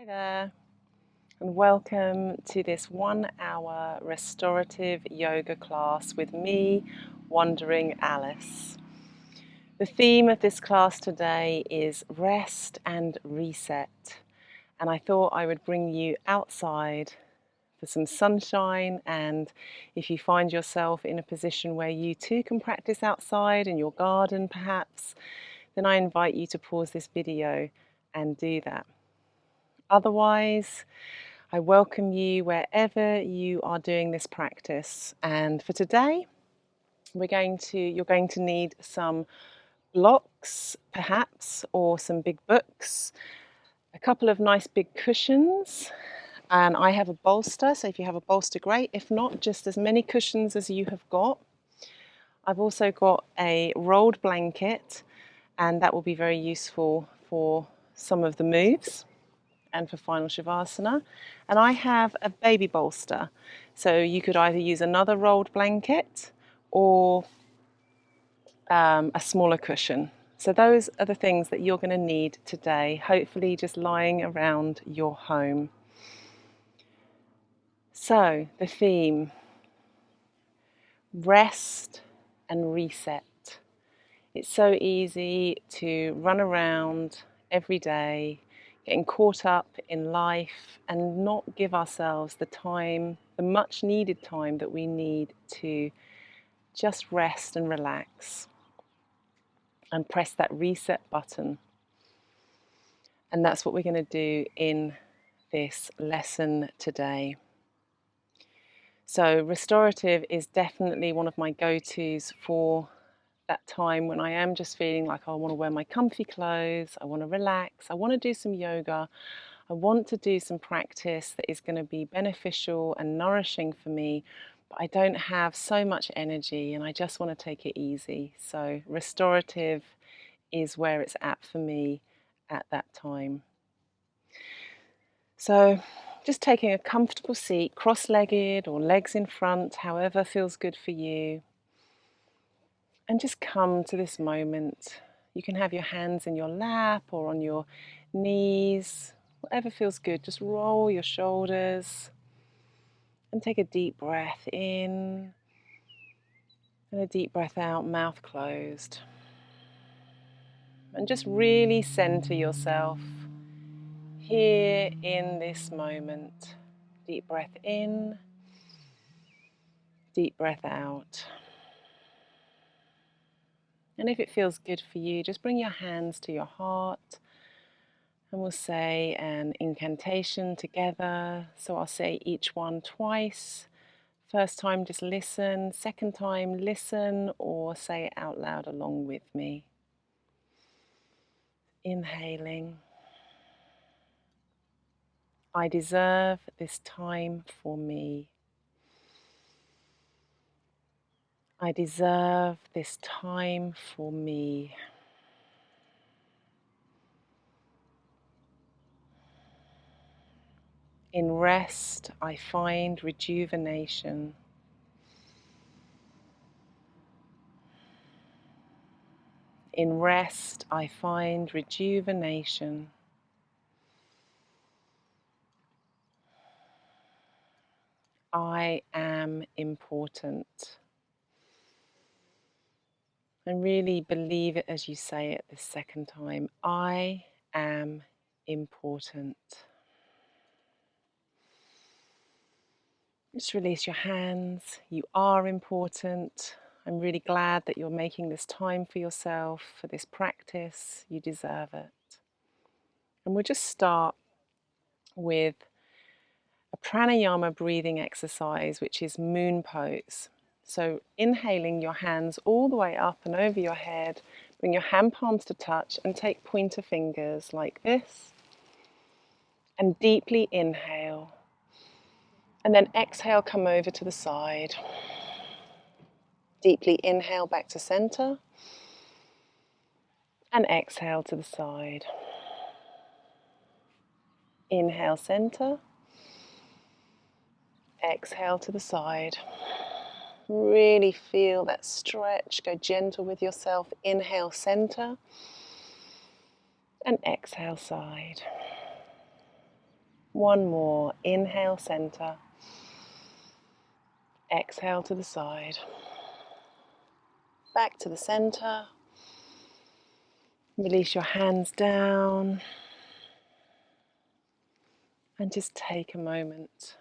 Hi there, and welcome to this 1 hour restorative yoga class with me, Wandering Alice. The theme of this class today is rest and reset, and I thought I would bring you outside for some sunshine. And if you find yourself in a position where you too can practice outside in your garden perhaps, then I invite you to pause this video and do that. Otherwise, I welcome you wherever you are doing this practice. And for today, you're going to need some blocks, perhaps, or some big books, a couple of nice big cushions, and I have a bolster, so if you have a bolster, great. If not, just as many cushions as you have got. I've also got a rolled blanket, and that will be very useful for some of the moves and for final Shavasana. And I have a baby bolster, so you could either use another rolled blanket or a smaller cushion. So those are the things that you're going to need today, hopefully just lying around your home. So the theme, rest and reset. It's so easy to run around every day, getting caught up in life and not give ourselves the time, the much needed time that we need to just rest and relax and press that reset button. And that's what we're going to do in this lesson today. So restorative is definitely one of my go-tos for that time when I am just feeling like I want to wear my comfy clothes, I want to relax, I want to do some yoga, I want to do some practice that is going to be beneficial and nourishing for me, but I don't have so much energy and I just want to take it easy. So restorative is where it's at for me at that time. So just taking a comfortable seat, cross-legged or legs in front, however feels good for you. And just come to this moment. You can have your hands in your lap or on your knees, whatever feels good. Just roll your shoulders and take a deep breath in and a deep breath out, mouth closed. And just really center yourself here in this moment. Deep breath in, deep breath out. And if it feels good for you, just bring your hands to your heart and we'll say an incantation together. So I'll say each one twice. First time, just listen. Second time, listen or say it out loud along with me. Inhaling. I deserve this time for me. I deserve this time for me. In rest, I find rejuvenation. In rest, I find rejuvenation. I am important. And really believe it as you say it this second time. I am important. Just release your hands. You are important. I'm really glad that you're making this time for yourself, for this practice. You deserve it. And we'll just start with a pranayama breathing exercise, which is moon pose. So inhaling your hands all the way up and over your head, bring your hand palms to touch and take pointer fingers like this. And deeply inhale. And then exhale, come over to the side. Deeply inhale back to center. And exhale to the side. Inhale, center. Exhale to the side. Really feel that stretch. Go gentle with yourself. Inhale, center. And exhale, side. One more. Inhale, center. Exhale to the side. Back to the center. Release your hands down. And just take a moment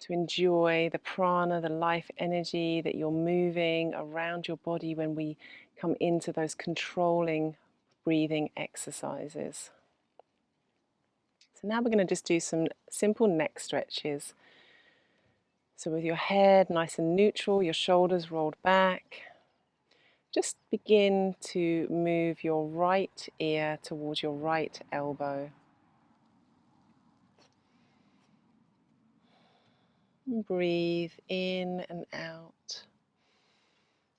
to enjoy the prana, the life energy that you're moving around your body when we come into those controlling breathing exercises. So now we're going to just do some simple neck stretches. So with your head nice and neutral, your shoulders rolled back, just begin to move your right ear towards your right elbow. And breathe in and out.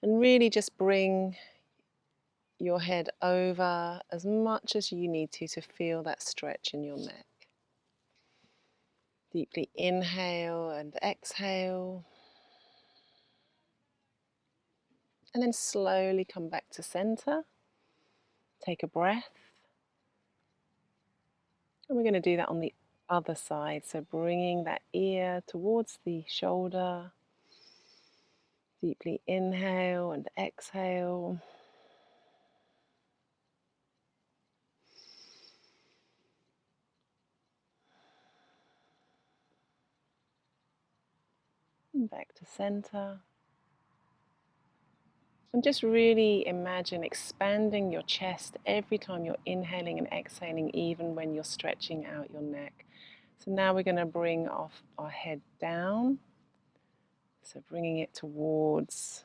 And really just bring your head over as much as you need to feel that stretch in your neck. Deeply inhale and exhale. And then slowly come back to center. Take a breath. And we're going to do that on the other side. So bringing that ear towards the shoulder. Deeply inhale and exhale. And back to center. And just really imagine expanding your chest every time you're inhaling and exhaling, even when you're stretching out your neck. So now we're going to bring our head down. So bringing it towards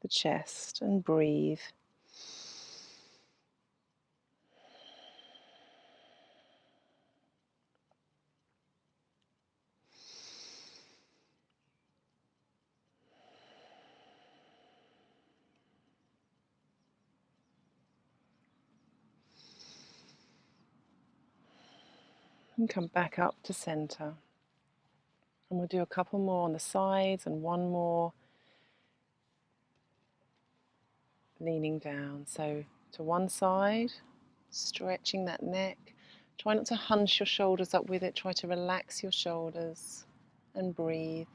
the chest and breathe. And come back up to center. And we'll do a couple more on the sides and one more leaning down. So to one side, stretching that neck. Try not to hunch your shoulders up with it. Try to relax your shoulders and breathe.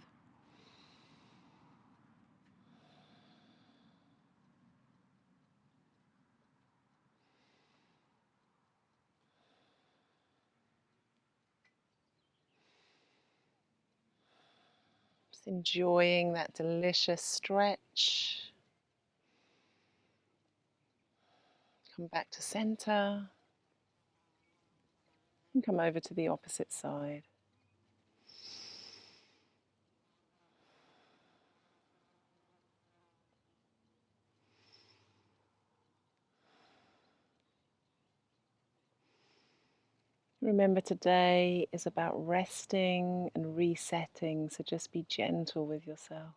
Just enjoying that delicious stretch. Come back to center and come over to the opposite side. Remember, today is about resting and resetting, so just be gentle with yourself.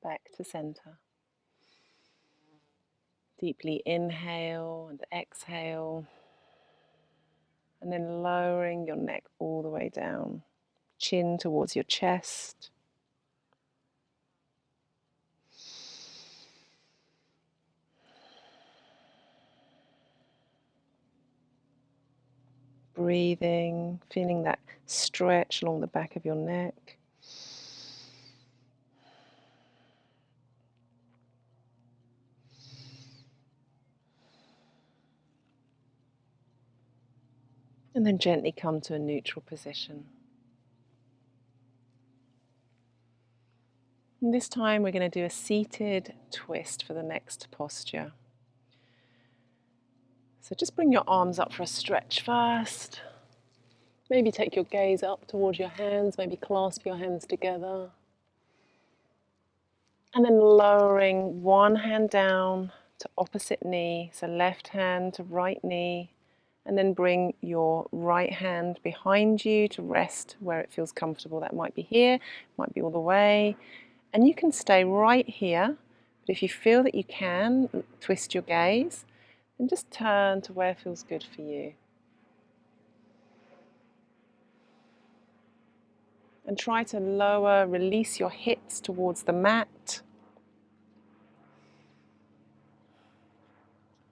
Back to center. Deeply inhale and exhale, and then lowering your neck all the way down, chin towards your chest. Breathing, feeling that stretch along the back of your neck. And then gently come to a neutral position. And this time we're going to do a seated twist for the next posture. So just bring your arms up for a stretch first. Maybe take your gaze up towards your hands, maybe clasp your hands together. And then lowering one hand down to opposite knee, so left hand to right knee, and then bring your right hand behind you to rest where it feels comfortable. That might be here, might be all the way. And you can stay right here, but if you feel that you can twist your gaze, then just turn to where feels good for you. And try to lower, release your hips towards the mat.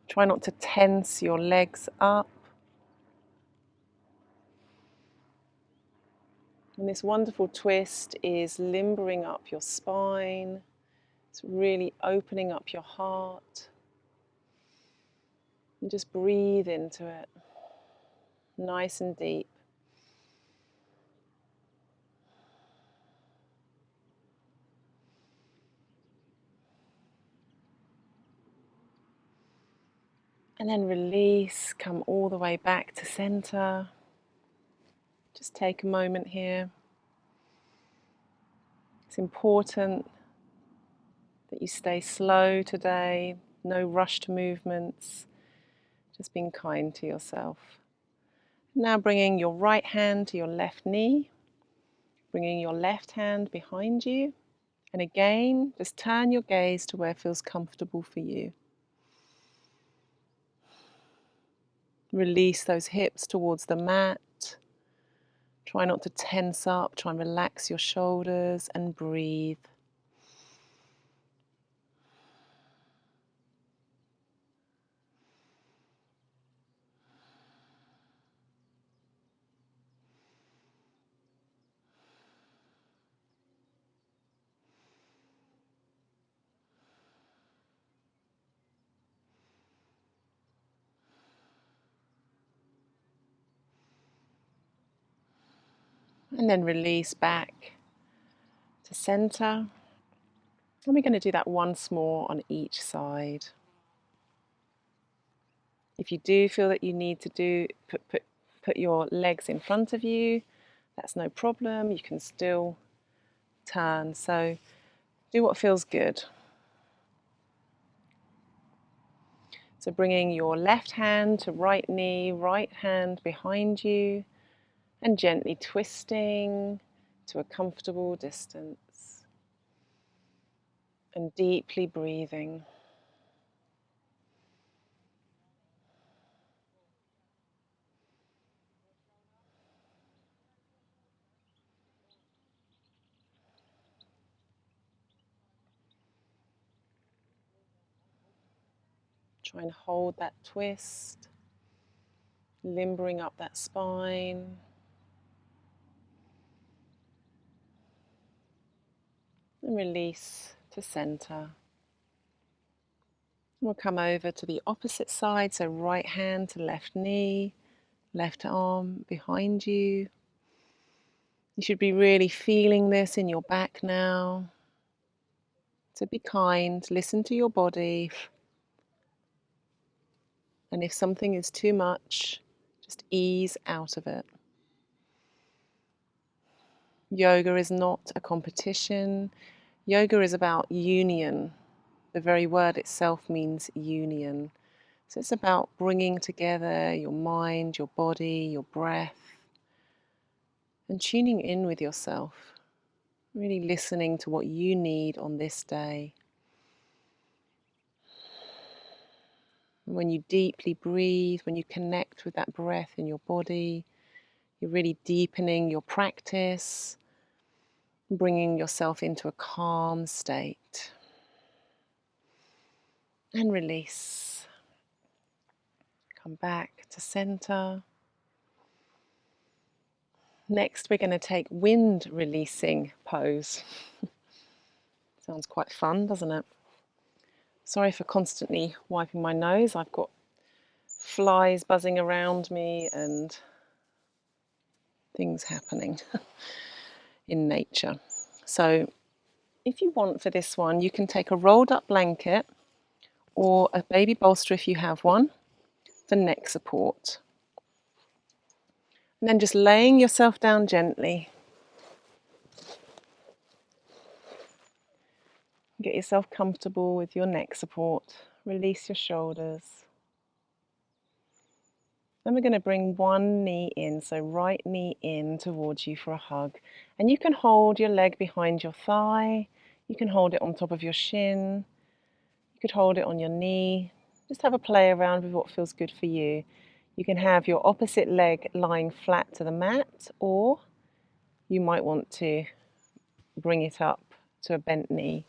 Try not to tense your legs up. And this wonderful twist is limbering up your spine. It's really opening up your heart. And just breathe into it, nice and deep. And then release, come all the way back to center. Just take a moment here. It's important that you stay slow today, no rushed movements, just being kind to yourself. Now bringing your right hand to your left knee, bringing your left hand behind you, and again, just turn your gaze to where it feels comfortable for you. Release those hips towards the mat. Try not to tense up, try and relax your shoulders and breathe. And then release back to center. And we're going to do that once more on each side. If you do feel that you need to put your legs in front of you, that's no problem. You can still turn. So do what feels good. So bringing your left hand to right knee, right hand behind you, and gently twisting to a comfortable distance. And deeply breathing. Try and hold that twist, limbering up that spine. And release to center. We'll come over to the opposite side, so right hand to left knee, left arm behind you. You should be really feeling this in your back now. So be kind, listen to your body. And if something is too much, just ease out of it. Yoga is not a competition. Yoga is about union. The very word itself means union. So it's about bringing together your mind, your body, your breath, and tuning in with yourself. Really listening to what you need on this day. And when you deeply breathe, when you connect with that breath in your body, you're really deepening your practice, bringing yourself into a calm state. And release. Come back to center. Next, we're going to take wind releasing pose. Sounds quite fun, doesn't it? Sorry for constantly wiping my nose. I've got flies buzzing around me and things happening in nature. So if you want for this one, you can take a rolled up blanket or a baby bolster if you have one for neck support. And then just laying yourself down gently. Get yourself comfortable with your neck support. Release your shoulders. Then we're going to bring one knee in, so right knee in towards you for a hug. And you can hold your leg behind your thigh. You can hold it on top of your shin. You could hold it on your knee. Just have a play around with what feels good for you. You can have your opposite leg lying flat to the mat, or you might want to bring it up to a bent knee.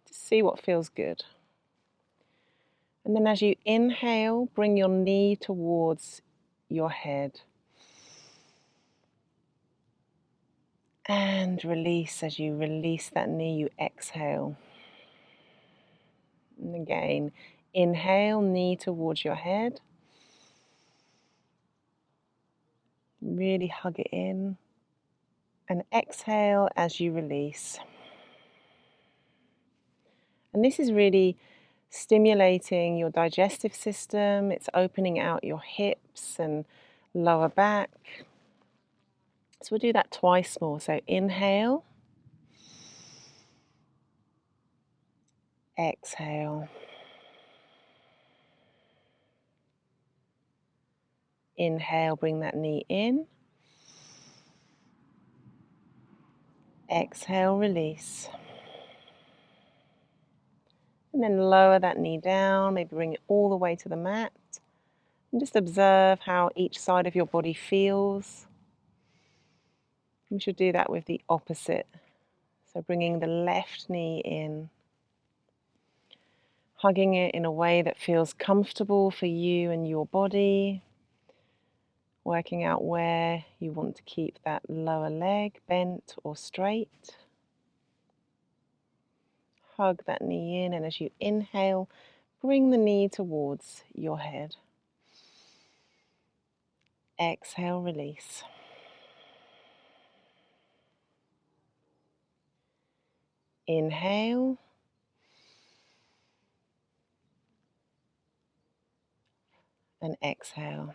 Just see what feels good. And then as you inhale, bring your knee towards your head. And release. As you release that knee, you exhale. And again, inhale, knee towards your head. Really hug it in. And exhale as you release. And this is really stimulating your digestive system. It's opening out your hips and lower back. So we'll do that twice more. So inhale, exhale. Inhale, bring that knee in. Exhale, release. And then lower that knee down, maybe bring it all the way to the mat. And just observe how each side of your body feels. We should do that with the opposite. So bringing the left knee in, hugging it in a way that feels comfortable for you and your body, working out where you want to keep that lower leg bent or straight. Hug that knee in, and as you inhale, bring the knee towards your head. Exhale, release. Inhale. And exhale.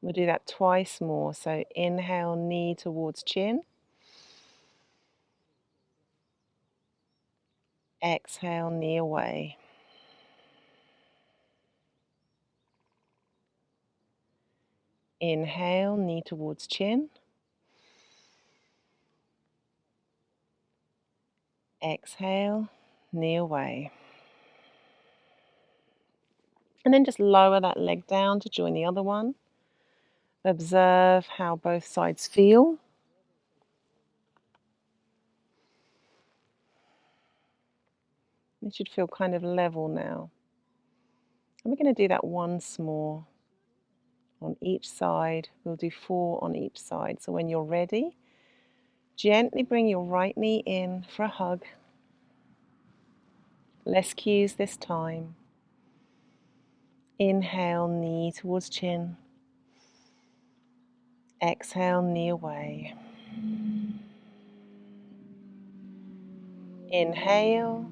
We'll do that twice more. So inhale, knee towards chin. Exhale, knee away. Inhale, knee towards chin. Exhale, knee away. And then just lower that leg down to join the other one. Observe how both sides feel. It should feel kind of level now. And we're going to do that once more on each side. We'll do 4 on each side. So when you're ready, gently bring your right knee in for a hug. Less cues this time. Inhale, knee towards chin. Exhale, knee away. Inhale.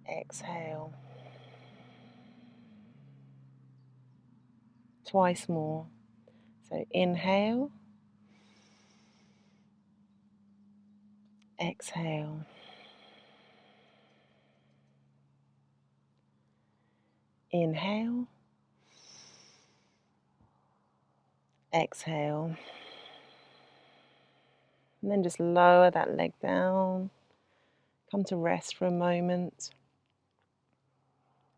Exhale. Twice more. So inhale. Exhale. Inhale. Exhale. And then just lower that leg down. Come to rest for a moment.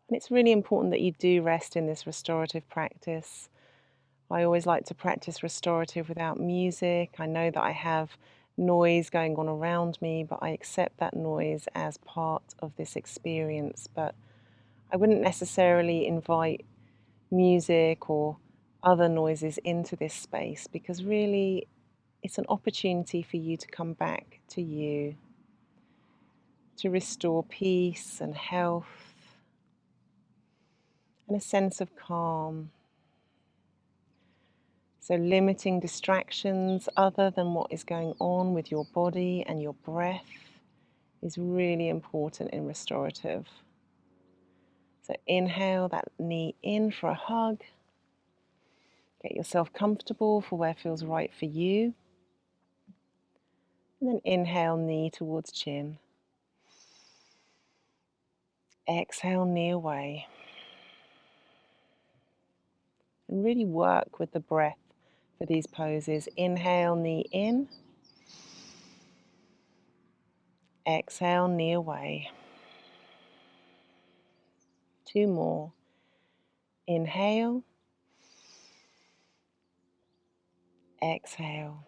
And it's really important that you do rest in this restorative practice. I always like to practice restorative without music. I know that I have noise going on around me, but I accept that noise as part of this experience. But I wouldn't necessarily invite music or other noises into this space, because really it's an opportunity for you to come back to you, to restore peace and health and a sense of calm. So limiting distractions other than what is going on with your body and your breath is really important in restorative. So inhale that knee in for a hug. Get yourself comfortable for where feels right for you. And then inhale, knee towards chin. Exhale, knee away. And really work with the breath for these poses. Inhale, knee in. Exhale, knee away. 2 more. Inhale. Exhale.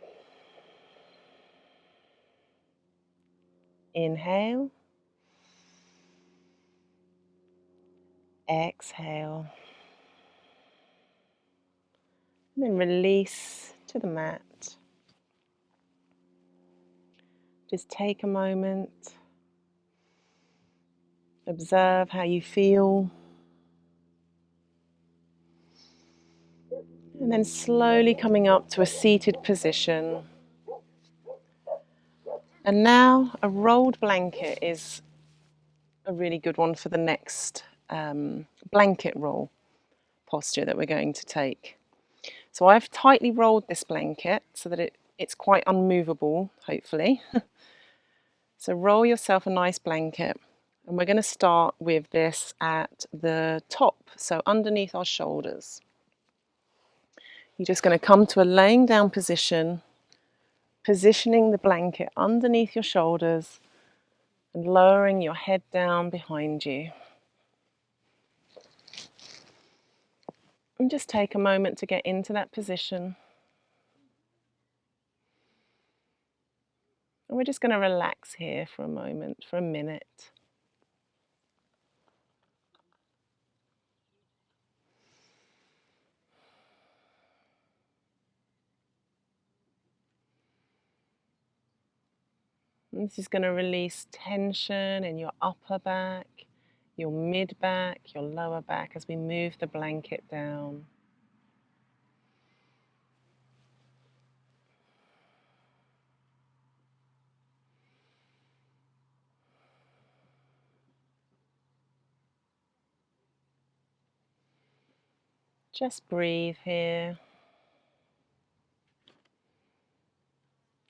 Inhale. Exhale. And then release to the mat. Just take a moment. Observe how you feel. And then slowly coming up to a seated position. And now a rolled blanket is a really good one for the next blanket roll posture that we're going to take. So I've tightly rolled this blanket so that it's quite unmovable, hopefully. So roll yourself a nice blanket, and we're going to start with this at the top, so underneath our shoulders. You're just going to come to a laying down position, positioning the blanket underneath your shoulders and lowering your head down behind you. And just take a moment to get into that position. And we're just going to relax here for a moment, for a minute. And this is going to release tension in your upper back, your mid back, your lower back as we move the blanket down. Just breathe here.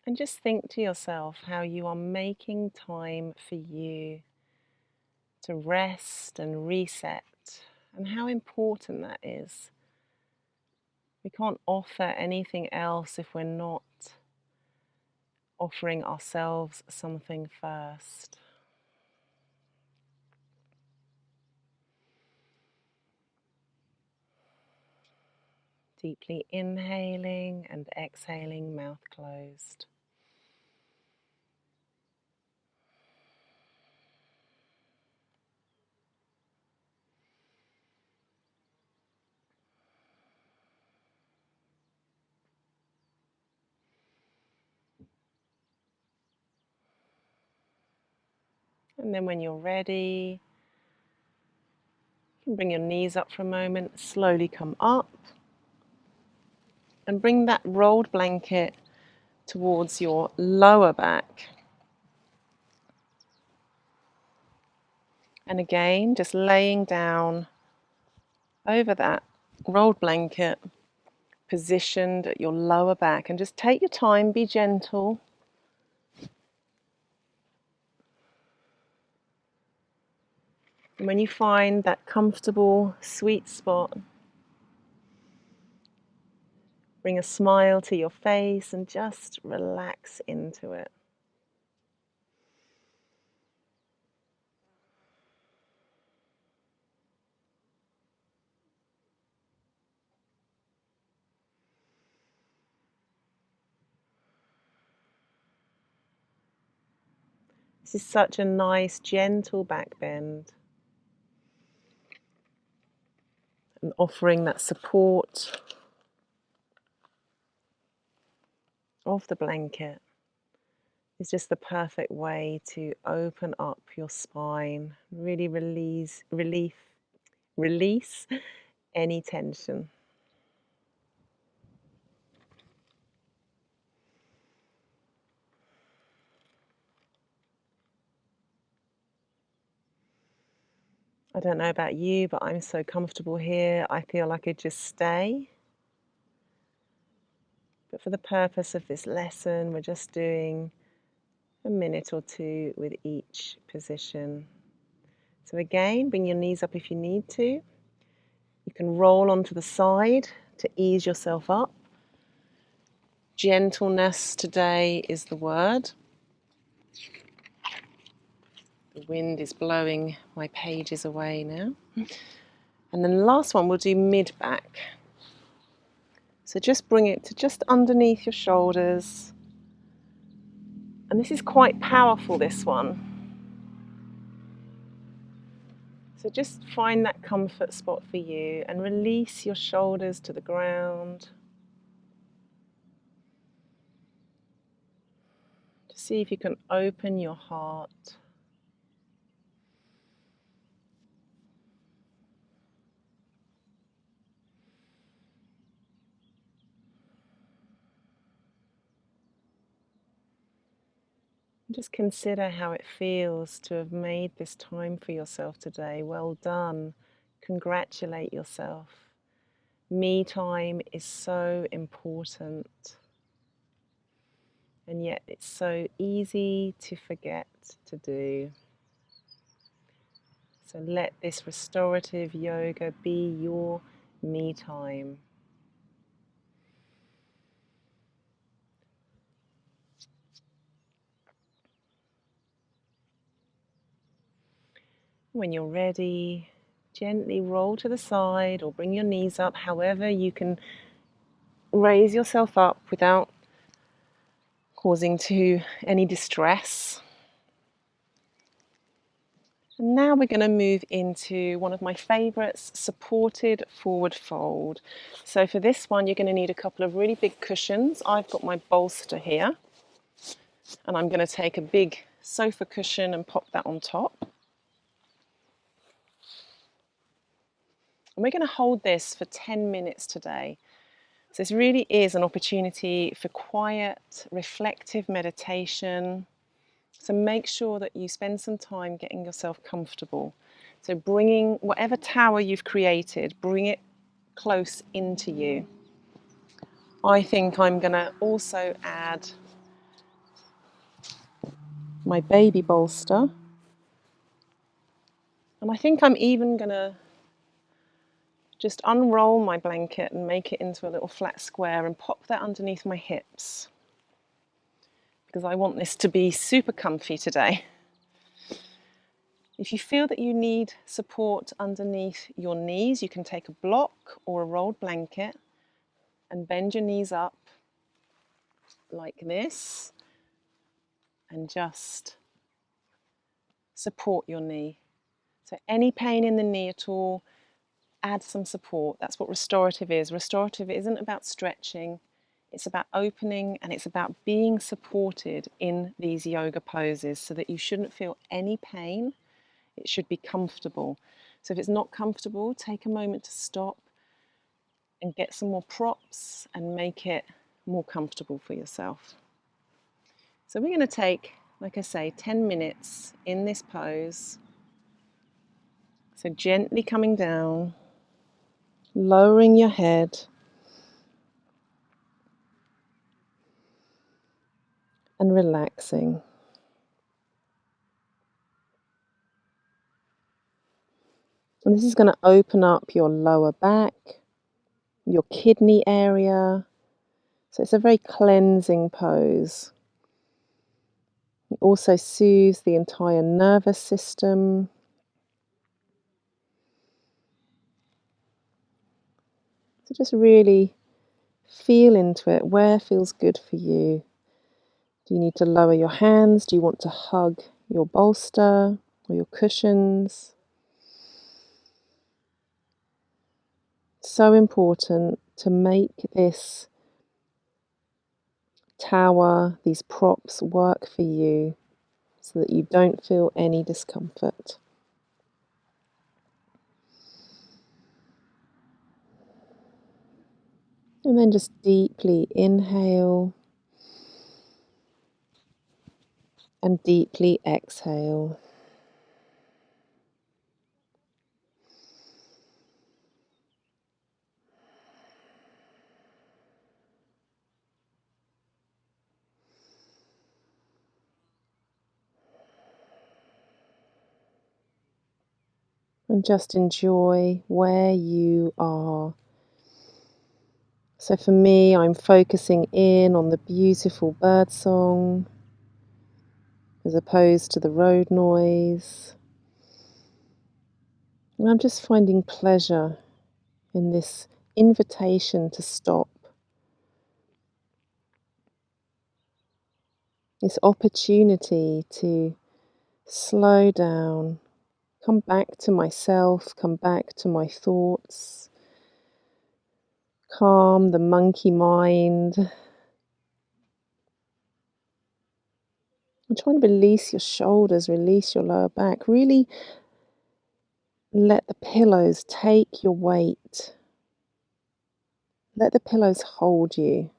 And just think to yourself how you are making time for you to rest and reset, and how important that is. We can't offer anything else if we're not offering ourselves something first. Deeply inhaling and exhaling, mouth closed. And then when you're ready, you can bring your knees up for a moment, slowly come up, and bring that rolled blanket towards your lower back. And again, just laying down over that rolled blanket, positioned at your lower back. And just take your time, be gentle. And when you find that comfortable, sweet spot, bring a smile to your face and just relax into it. This is such a nice, gentle back bend. And offering that support of the blanket is just the perfect way to open up your spine, really release any tension. I don't know about you, but I'm so comfortable here. I feel I could just stay. But for the purpose of this lesson, we're just doing a minute or two with each position. So again, bring your knees up if you need to. You can roll onto the side to ease yourself up. Gentleness today is the word. The wind is blowing my pages away now. And then the last one, we'll do mid-back. So just bring it to just underneath your shoulders. And this is quite powerful, this one. So just find that comfort spot for you and release your shoulders to the ground. see if you can open your heart. Just consider how it feels to have made this time for yourself today. Well done. Congratulate yourself. Me time is so important, and yet it's so easy to forget to do. So let this restorative yoga be your me time. When you're ready, gently roll to the side or bring your knees up, however you can raise yourself up without causing any distress. And now we're going to move into one of my favourites, supported forward fold. So for this one, you're going to need a couple of really big cushions. I've got my bolster here, and I'm going to take a big sofa cushion and pop that on top. And we're going to hold this for 10 minutes today. So this really is an opportunity for quiet, reflective meditation. So make sure that you spend some time getting yourself comfortable. So bringing whatever tower you've created, bring it close into you. I think I'm going to also add my baby bolster. And I think I'm even going to just unroll my blanket and make it into a little flat square and pop that underneath my hips, because I want this to be super comfy today. If you feel that you need support underneath your knees, you can take a block or a rolled blanket and bend your knees up like this and just support your knee. So any pain in the knee at all, add some support. That's what restorative is. Restorative isn't about stretching, it's about opening, and it's about being supported in these yoga poses so that you shouldn't feel any pain. It should be comfortable. So if it's not comfortable, take a moment to stop and get some more props and make it more comfortable for yourself. So we're going to take, like I say, 10 minutes in this pose. So gently coming down, lowering your head, and relaxing. And this is going to open up your lower back, your kidney area. So it's a very cleansing pose. It also soothes the entire nervous system. So just really feel into it. Where feels good for you? Do you need to lower your hands? Do you want to hug your bolster or your cushions? So important to make this tower, these props work for you so that you don't feel any discomfort. And then just deeply inhale and deeply exhale. And just enjoy where you are. So for me, I'm focusing in on the beautiful bird song as opposed to the road noise. And I'm just finding pleasure in this invitation to stop, this opportunity to slow down, come back to myself, come back to my thoughts, calm the monkey mind, And try and release your shoulders, release your lower back. Really let the pillows take your weight. Let the pillows hold you.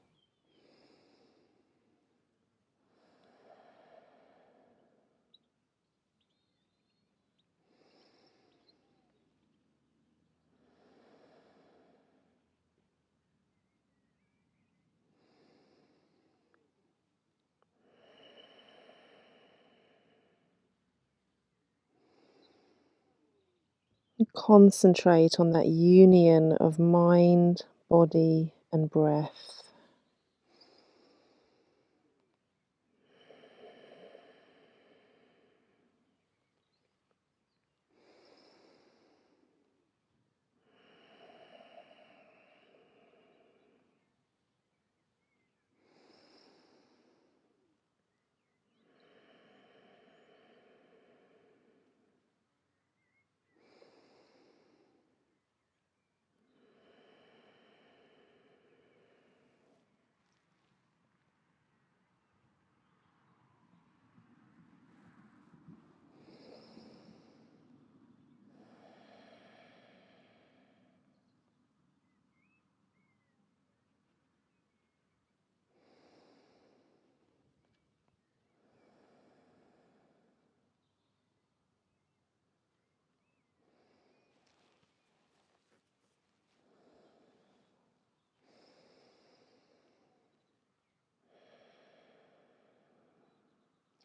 Concentrate on that union of mind, body, and breath.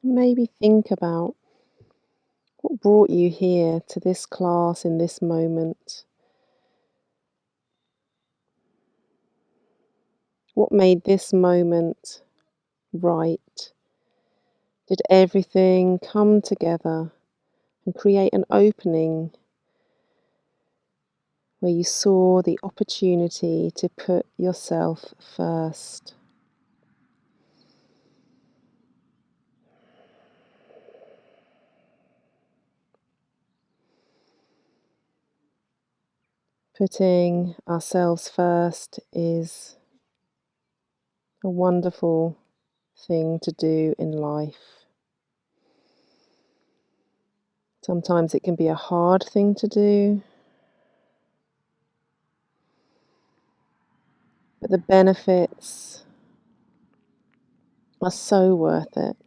Maybe think about what brought you here to this class in this moment. What made this moment right? Did everything come together and create an opening where you saw the opportunity to put yourself first? Putting ourselves first is a wonderful thing to do in life. Sometimes it can be a hard thing to do, but the benefits are so worth it.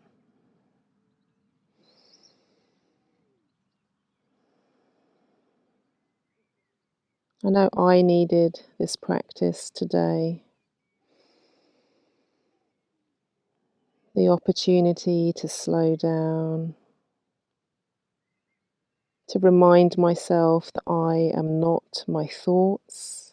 I know I needed this practice today. The opportunity to slow down, to remind myself that I am not my thoughts.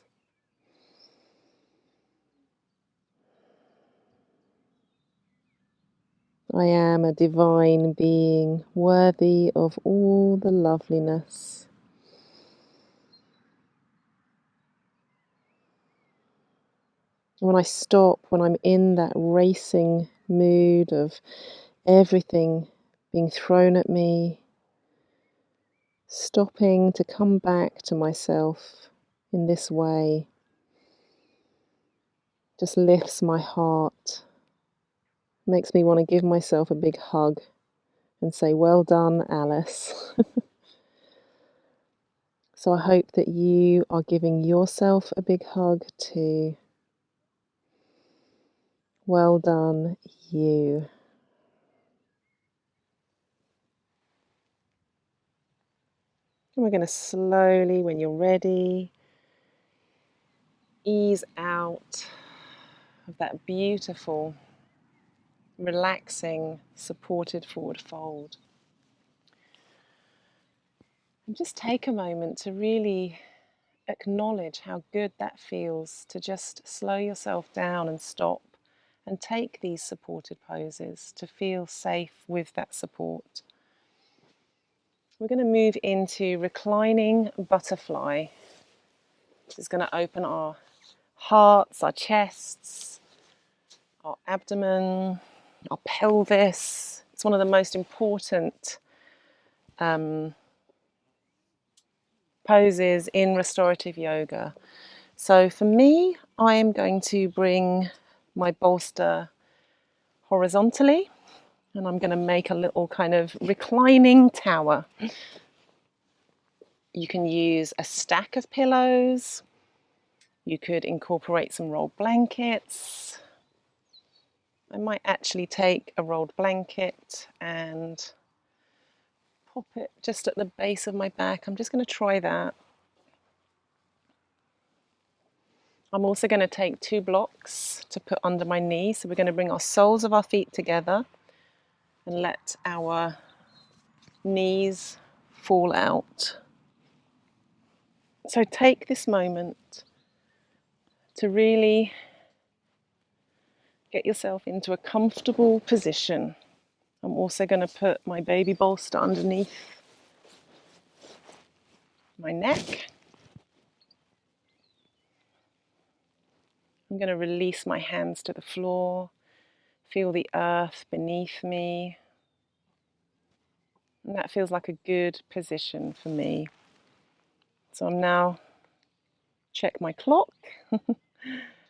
I am a divine being worthy of all the loveliness. When I stop, when I'm in that racing mood of everything being thrown at me, stopping to come back to myself in this way just lifts my heart, makes me want to give myself a big hug and say, well done, Alice. So I hope that you are giving yourself a big hug too. Well done, you. And we're going to slowly, when you're ready, ease out of that beautiful, relaxing, supported forward fold. And just take a moment to really acknowledge how good that feels to just slow yourself down and stop and take these supported poses to feel safe with that support. We're going to move into reclining butterfly, which is going to open our hearts, our chests, our abdomen, our pelvis. It's one of the most important poses in restorative yoga. So for me, I am going to bring my bolster horizontally. And I'm going to make a little kind of reclining tower. You can use a stack of pillows. You could incorporate some rolled blankets. I might actually take a rolled blanket and pop it just at the base of my back. I'm just going to try that. I'm also going to take 2 blocks to put under my knees. So we're going to bring our soles of our feet together and let our knees fall out. So take this moment to really get yourself into a comfortable position. I'm also going to put my baby bolster underneath my neck. I'm going to release my hands to the floor, feel the earth beneath me. And that feels like a good position for me. So I'm now check my clock,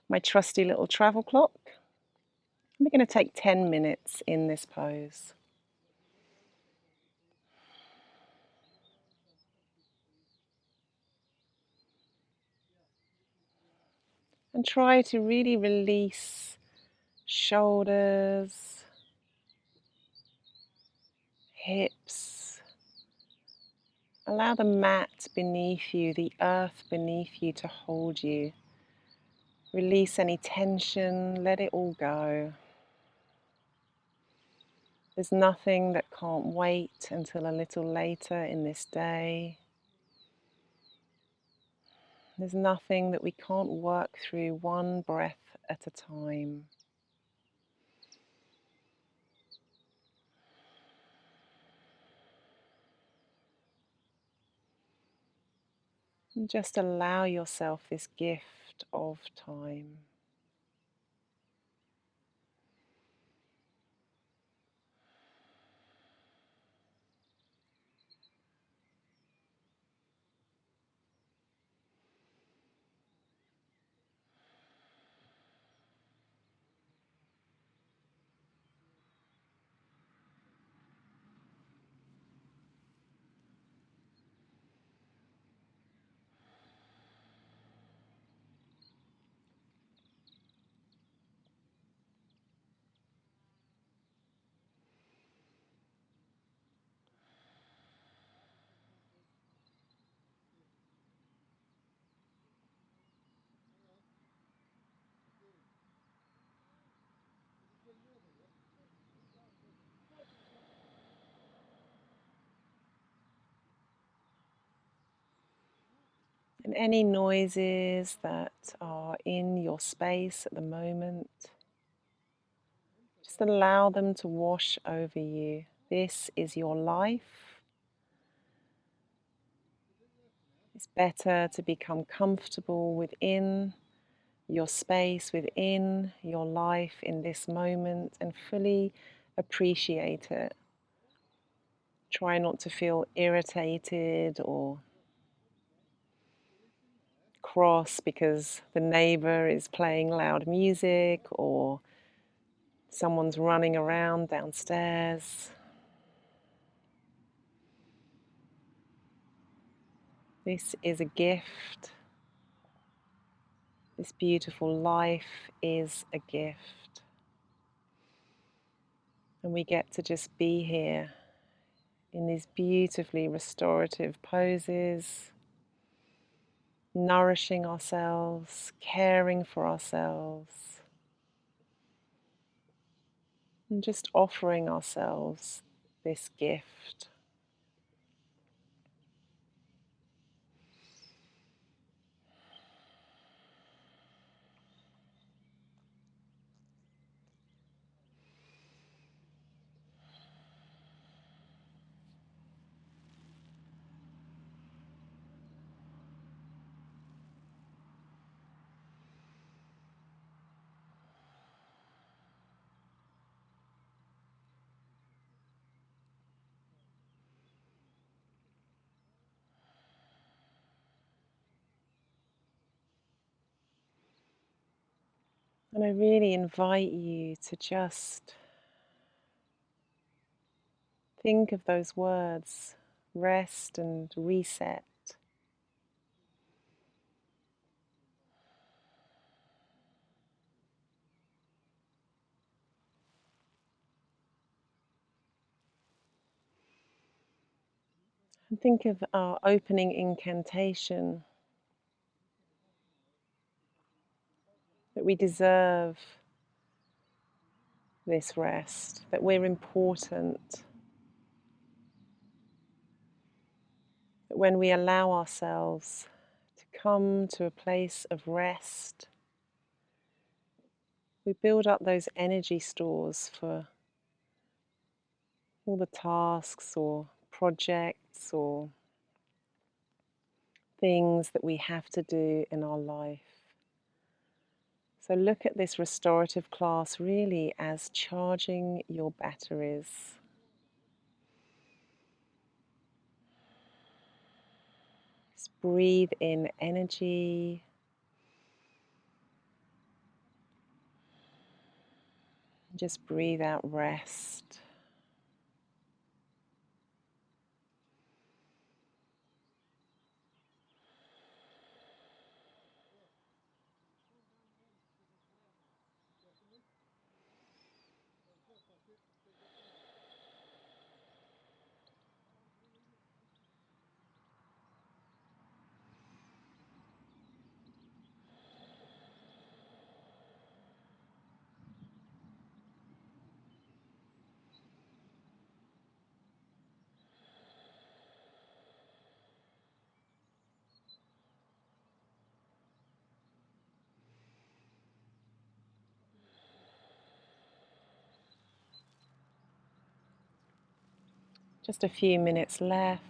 my trusty little travel clock. We're going to take 10 minutes in this pose. And try to really release shoulders, hips. Allow the mat beneath you, the earth beneath you to hold you. Release any tension, let it all go. There's nothing that can't wait until a little later in this day. There's nothing that we can't work through one breath at a time. And just allow yourself this gift of time. And any noises that are in your space at the moment, just allow them to wash over you. This is your life. It's better to become comfortable within your space, within your life in this moment, and fully appreciate it. Try not to feel irritated or cross because the neighbor is playing loud music or someone's running around downstairs. This is a gift. This beautiful life is a gift. And we get to just be here in these beautifully restorative poses, nourishing ourselves, caring for ourselves, and just offering ourselves this gift. And I really invite you to just think of those words, rest and reset. And think of our opening incantation, that we deserve this rest, that we're important, that when we allow ourselves to come to a place of rest, we build up those energy stores for all the tasks or projects or things that we have to do in our life. So look at this restorative class really as charging your batteries. Just breathe in energy. Just breathe out rest. Just a few minutes left.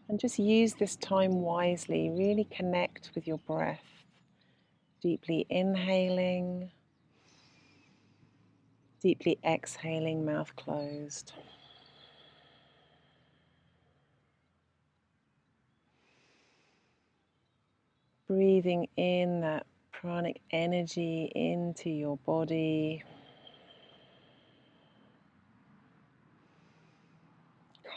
And just use this time wisely. Really connect with your breath. Deeply inhaling, deeply exhaling, mouth closed. Breathing in that pranic energy into your body.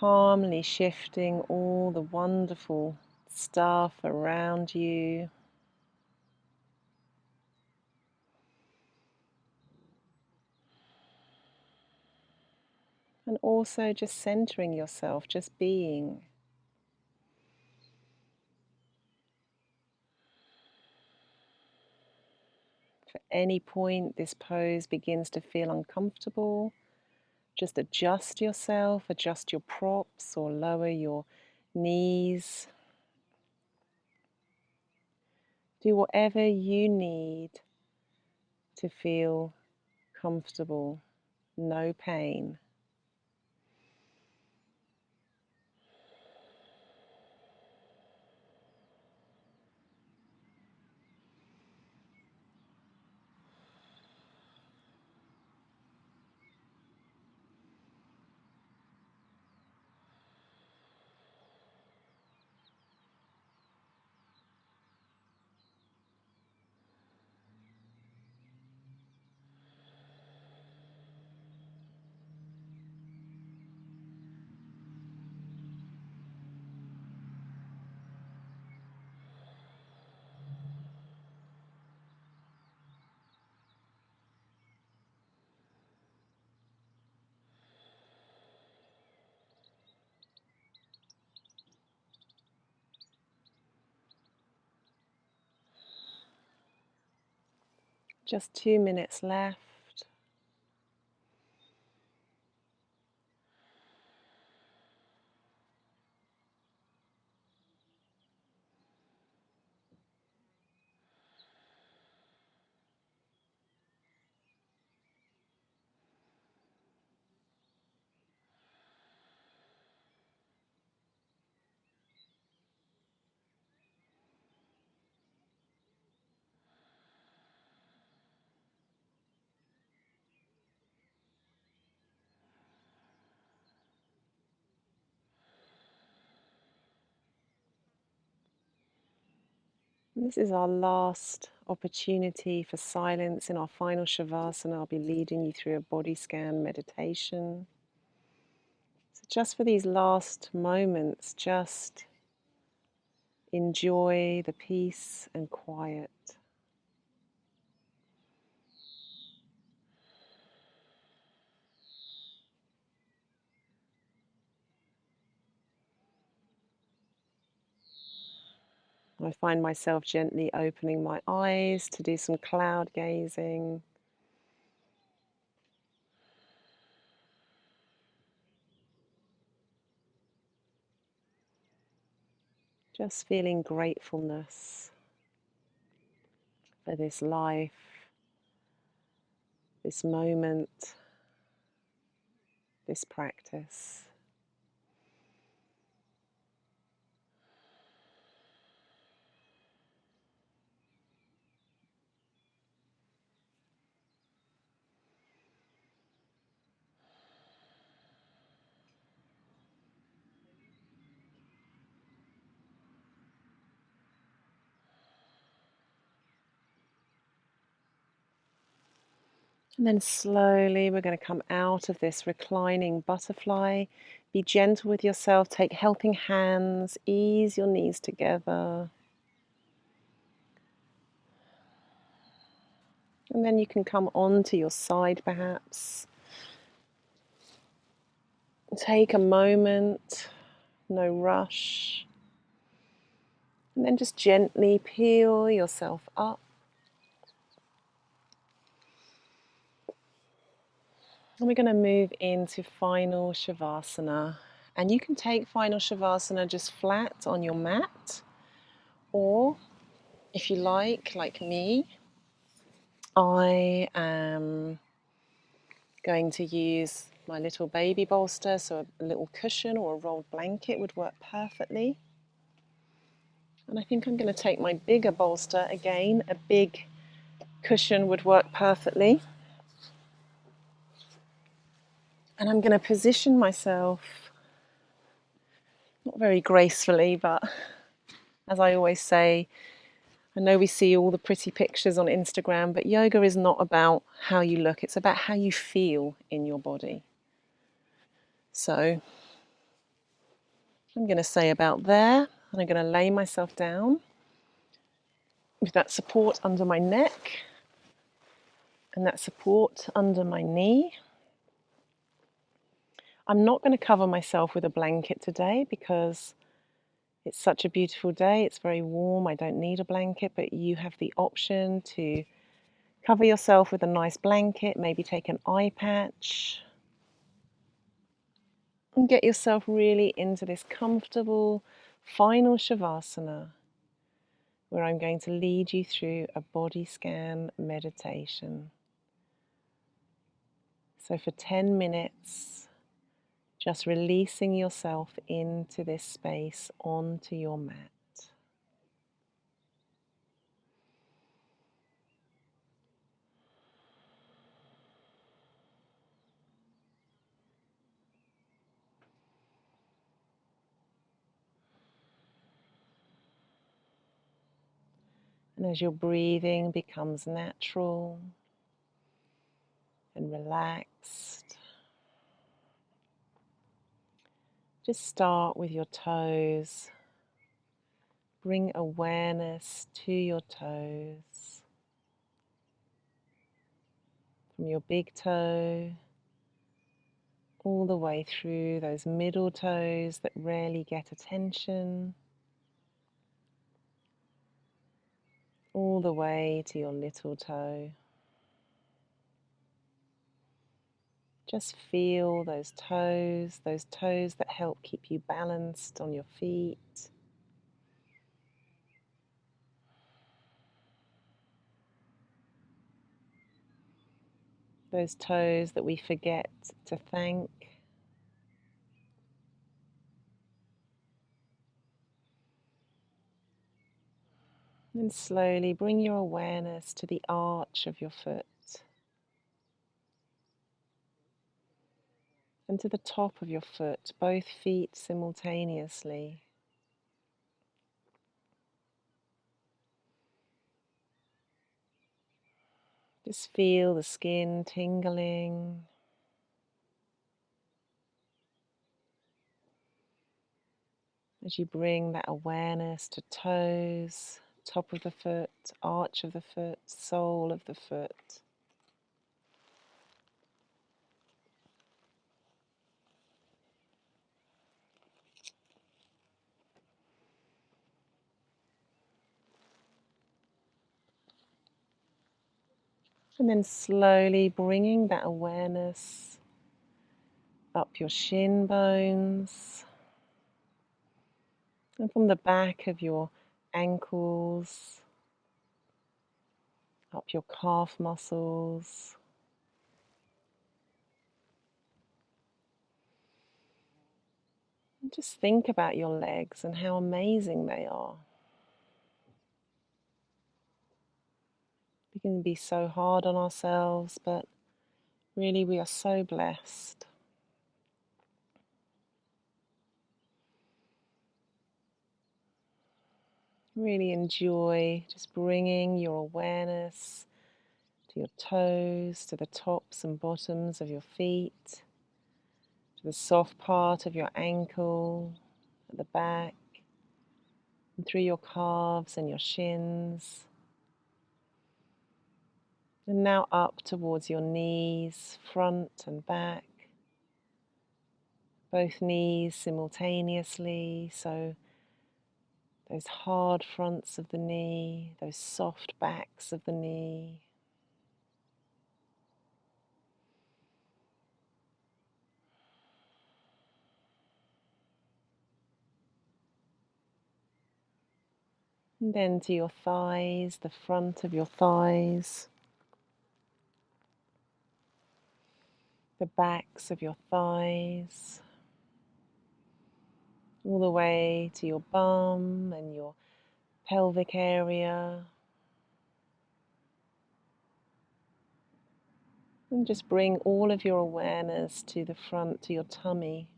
Calmly shifting all the wonderful stuff around you. And also just centering yourself, just being. If at any point this pose begins to feel uncomfortable, just adjust yourself, adjust your props or lower your knees. Do whatever you need to feel comfortable, no pain. Just 2 minutes left. And this is our last opportunity for silence in our final Shavasana. I'll be leading you through a body scan meditation. Just for these last moments, just enjoy the peace and quiet. I find myself gently opening my eyes to do some cloud gazing. Just feeling gratefulness for this life, this moment, this practice. And then slowly we're going to come out of this reclining butterfly. Be gentle with yourself, take helping hands, ease your knees together. And then you can come onto your side perhaps. Take a moment, no rush. And then just gently peel yourself up. And we're going to move into final Shavasana. And you can take final Shavasana just flat on your mat, or if you like me, I am going to use my little baby bolster, so a little cushion or a rolled blanket would work perfectly. And I think I'm going to take my bigger bolster again. A big cushion would work perfectly. And I'm going to position myself, not very gracefully, but as I always say, I know we see all the pretty pictures on Instagram, but yoga is not about how you look, it's about how you feel in your body. So I'm going to say about there, and I'm going to lay myself down with that support under my neck and that support under my knee. I'm not going to cover myself with a blanket today because it's such a beautiful day. It's very warm. I don't need a blanket, but you have the option to cover yourself with a nice blanket, maybe take an eye patch, and get yourself really into this comfortable final Shavasana, where I'm going to lead you through a body scan meditation. So for 10 minutes, just releasing yourself into this space, onto your mat. And as your breathing becomes natural and relaxed, just start with your toes. Bring awareness to your toes. From your big toe all the way through those middle toes that rarely get attention, all the way to your little toe. Just feel those toes that help keep you balanced on your feet. Those toes that we forget to thank. And slowly bring your awareness to the arch of your foot and to the top of your foot, both feet simultaneously. Just feel the skin tingling. As you bring that awareness to toes, top of the foot, arch of the foot, sole of the foot. And then slowly bringing that awareness up your shin bones and from the back of your ankles, up your calf muscles. And just think about your legs and how amazing they are. We can be so hard on ourselves, but really we are so blessed. Really enjoy just bringing your awareness to your toes, to the tops and bottoms of your feet, to the soft part of your ankle, at the back, and through your calves and your shins. And now up towards your knees, front and back, both knees simultaneously, so those hard fronts of the knee, those soft backs of the knee. And then to your thighs, the front of your thighs, the backs of your thighs, all the way to your bum and your pelvic area. And just bring all of your awareness to the front, to your tummy.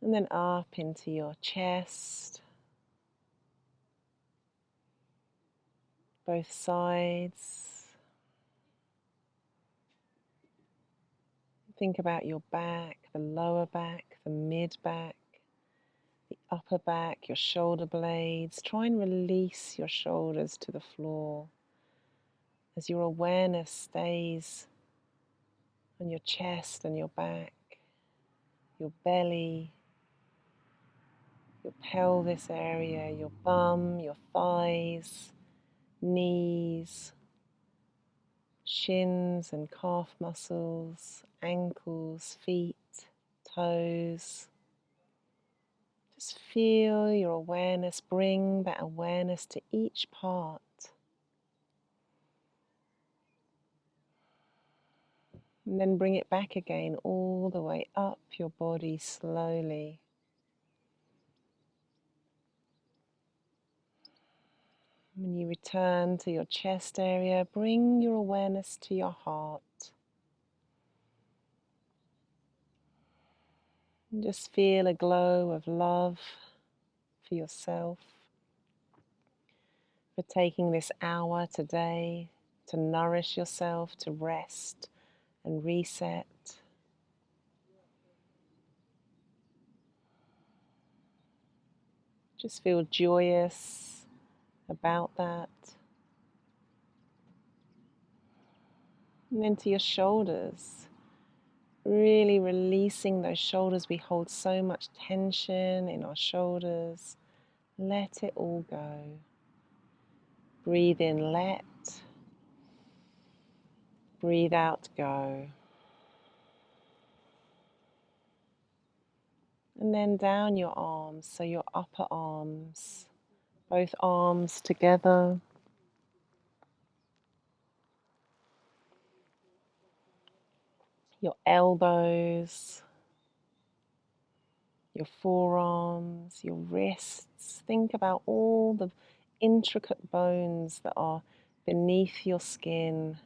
And then up into your chest, both sides. Think about your back, the lower back, the mid back, the upper back, your shoulder blades. Try and release your shoulders to the floor as your awareness stays on your chest and your back, your belly, your pelvis area, your bum, your thighs, knees, shins and calf muscles, ankles, feet, toes. Just feel your awareness, bring that awareness to each part. And then bring it back again all the way up your body slowly. When you return to your chest area, bring your awareness to your heart. And just feel a glow of love for yourself, for taking this hour today to nourish yourself, to rest and reset. Just feel joyous about that. And then to your shoulders, really releasing those shoulders. We hold so much tension in our shoulders. Let it all go. Breathe in, let. Breathe out, go. And then down your arms, so your upper arms, both arms together. Your elbows, your forearms, your wrists. Think about all the intricate bones that are beneath your skin,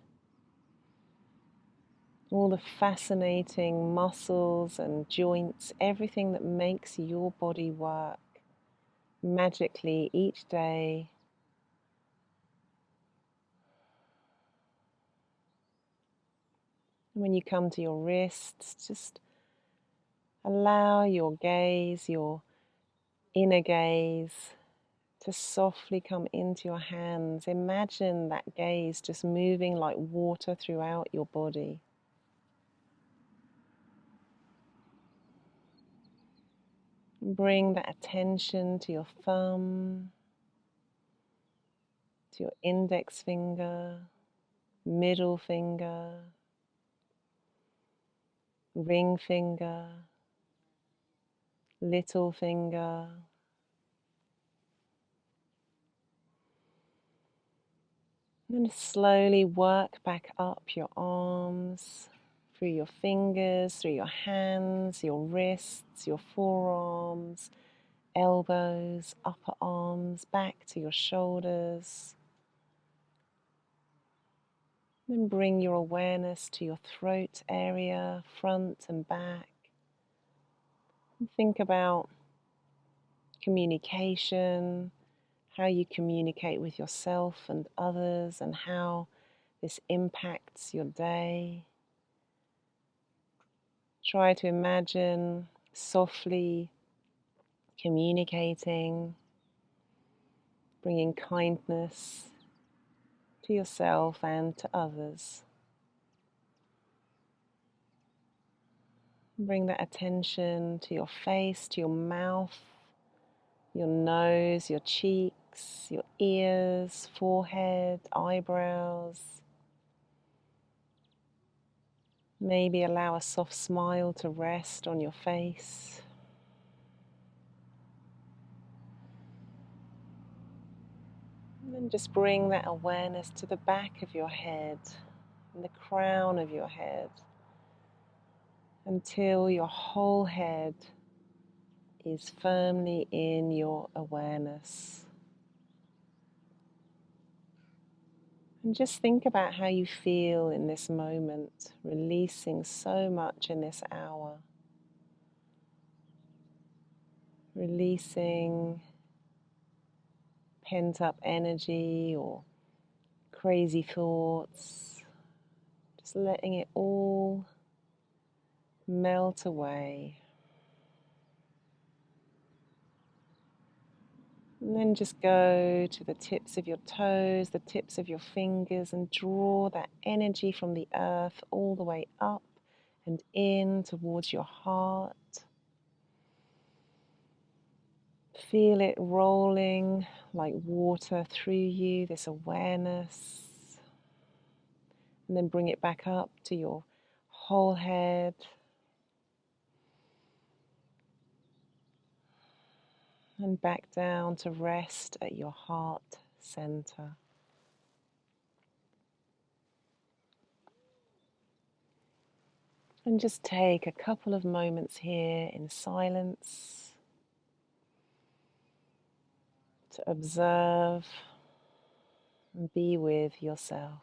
all the fascinating muscles and joints, everything that makes your body work magically each day. And when you come to your wrists, just allow your gaze, your inner gaze, to softly come into your hands. Imagine that gaze just moving like water throughout your body. Bring that attention to your thumb, to your index finger, middle finger, ring finger, little finger. And then slowly work back up your arms, through your fingers, through your hands, your wrists, your forearms, elbows, upper arms, back to your shoulders. Then bring your awareness to your throat area, front and back. And think about communication, how you communicate with yourself and others, and how this impacts your day. Try to imagine softly communicating, bringing kindness to yourself and to others. Bring that attention to your face, to your mouth, your nose, your cheeks, your ears, forehead, eyebrows. Maybe allow a soft smile to rest on your face. And then just bring that awareness to the back of your head and the crown of your head until your whole head is firmly in your awareness. And just think about how you feel in this moment, releasing so much in this hour. Releasing pent up energy or crazy thoughts. Just letting it all melt away. And then just go to the tips of your toes, the tips of your fingers, and draw that energy from the earth all the way up and in towards your heart. Feel it rolling like water through you, this awareness. And then bring it back up to your whole head. And back down to rest at your heart center. And just take a couple of moments here in silence to observe and be with yourself.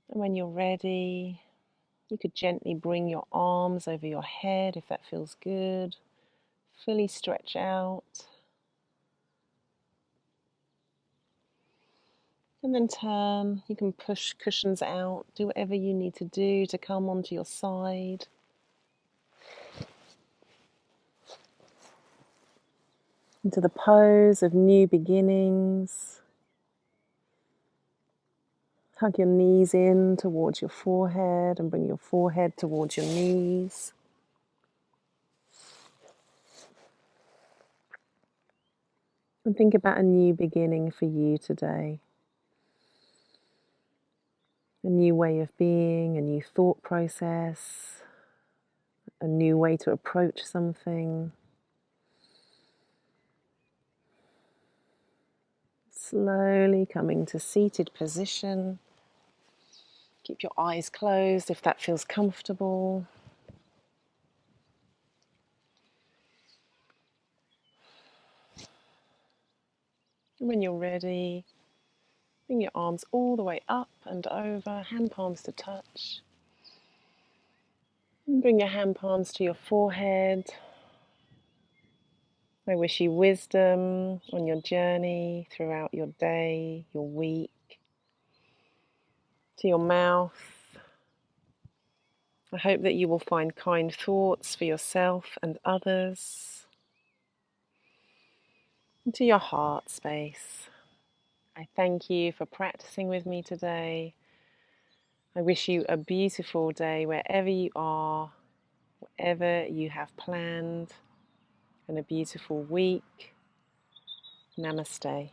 And when you're ready, you could gently bring your arms over your head if that feels good. Fully stretch out. And then turn. You can push cushions out. Do whatever you need to do to come onto your side. Into the pose of new beginnings. Hug your knees in towards your forehead and bring your forehead towards your knees. And think about a new beginning for you today. A new way of being, a new thought process, a new way to approach something. Slowly coming to seated position. Keep your eyes closed if that feels comfortable. And when you're ready, Bring your arms all the way up and over, hand palms to touch. And bring your hand palms to your forehead. I wish you wisdom on your journey throughout your day, your week. To your mouth, I hope that you will find kind thoughts for yourself and others. And to your heart space, I thank you for practicing with me today. I wish you a beautiful day wherever you are, whatever you have planned, and a beautiful week. Namaste.